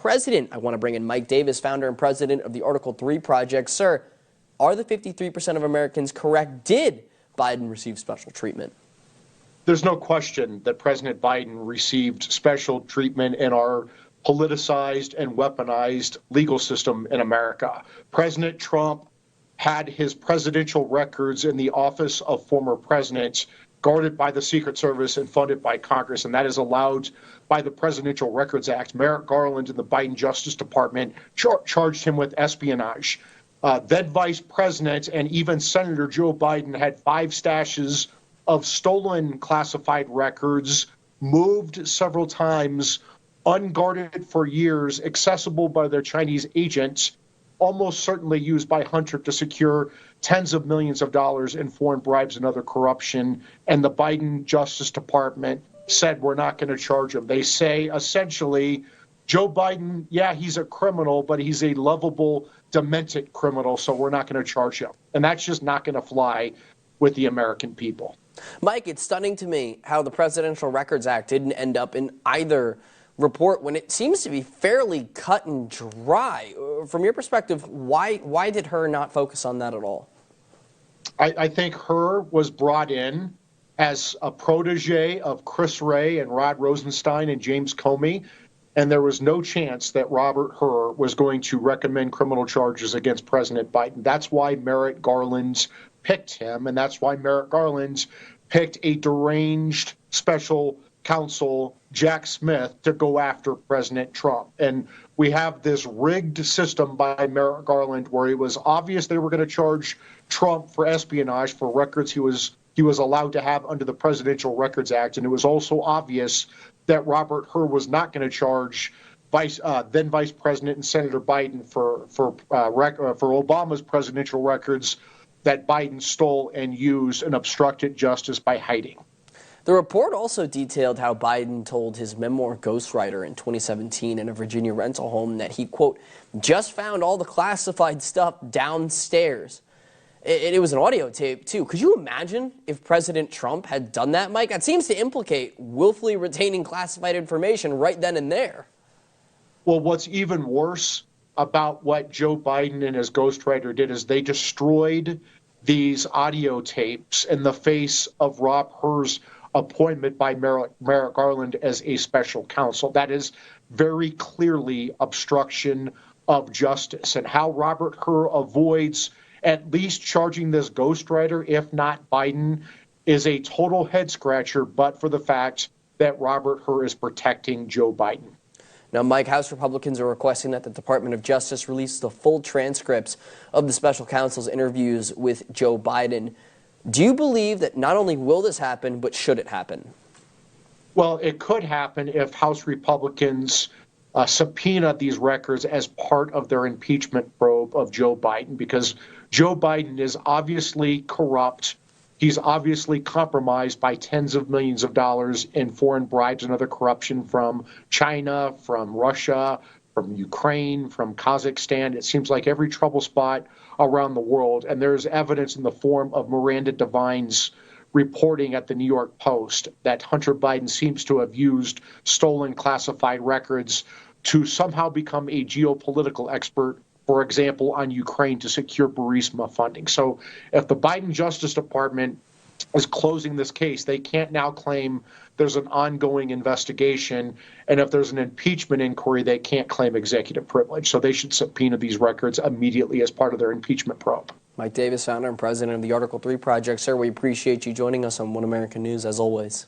president. I want to bring in Mike Davis, founder and president of the Article 3 Project. Sir, are the 53% of Americans correct? Did Biden receive special treatment? There's no question that President Biden received special treatment in our politicized and weaponized legal system in America. President Trump had his presidential records in the office of former presidents guarded by the Secret Service and funded by Congress, and that is allowed by the Presidential Records Act. Merrick Garland in the Biden Justice Department charged him with espionage. Then Vice President and even Senator Joe Biden had 5 stashes of stolen classified records, moved several times, unguarded for years, accessible by their Chinese agents, almost certainly used by Hunter to secure tens of millions of dollars in foreign bribes and other corruption. And the Biden Justice Department said, we're not going to charge him. They say, essentially, Joe Biden, yeah, he's a criminal, but he's a lovable, demented criminal, so we're not going to charge him. And that's just not going to fly with the American people. Mike, it's stunning to me how the Presidential Records Act didn't end up in either report when it seems to be fairly cut and dry. From your perspective, why did Hur not focus on that at all? I think Hur was brought in as a protege of Chris Wray and Rod Rosenstein and James Comey, and there was no chance that Robert Hur was going to recommend criminal charges against President Biden. That's why Merrick Garland picked him, and that's why Merrick Garland picked a deranged special counsel, Jack Smith, to go after President Trump. And we have this rigged system by Merrick Garland where it was obvious they were going to charge Trump for espionage for records he was allowed to have under the Presidential Records Act. And it was also obvious that Robert Hur was not going to charge then Vice President and Senator Biden for Obama's presidential records that Biden stole and used and obstructed justice by hiding. The report also detailed how Biden told his memoir ghostwriter in 2017 in a Virginia rental home that he, quote, just found all the classified stuff downstairs. It was an audio tape, too. Could you imagine if President Trump had done that, Mike? That seems to implicate willfully retaining classified information right then and there. Well, what's even worse about what Joe Biden and his ghostwriter did is they destroyed these audio tapes in the face of Rob Hur's appointment by Merrick Garland as a special counsel. That is very clearly obstruction of justice. And how Robert Hur avoids at least charging this ghostwriter, if not Biden, is a total head scratcher, but for the fact that Robert Hur is protecting Joe Biden. Now, Mike, House Republicans are requesting that the Department of Justice release the full transcripts of the special counsel's interviews with Joe Biden. Do you believe that not only will this happen, but should it happen? Well, it could happen if House Republicans subpoena these records as part of their impeachment probe of Joe Biden, because Joe Biden is obviously corrupt. He's obviously compromised by tens of millions of dollars in foreign bribes and other corruption from China, from Russia, from Ukraine, from Kazakhstan. It seems like every trouble spot around the world. And there's evidence in the form of Miranda Devine's reporting at the New York Post that Hunter Biden seems to have used stolen classified records to somehow become a geopolitical expert, for example, on Ukraine to secure Burisma funding. So if the Biden Justice Department is closing this case, they can't now claim there's an ongoing investigation. And if there's an impeachment inquiry, they can't claim executive privilege. So they should subpoena these records immediately as part of their impeachment probe. Mike Davis, founder and president of the Article 3 Project. Sir, we appreciate you joining us on One American News, as always.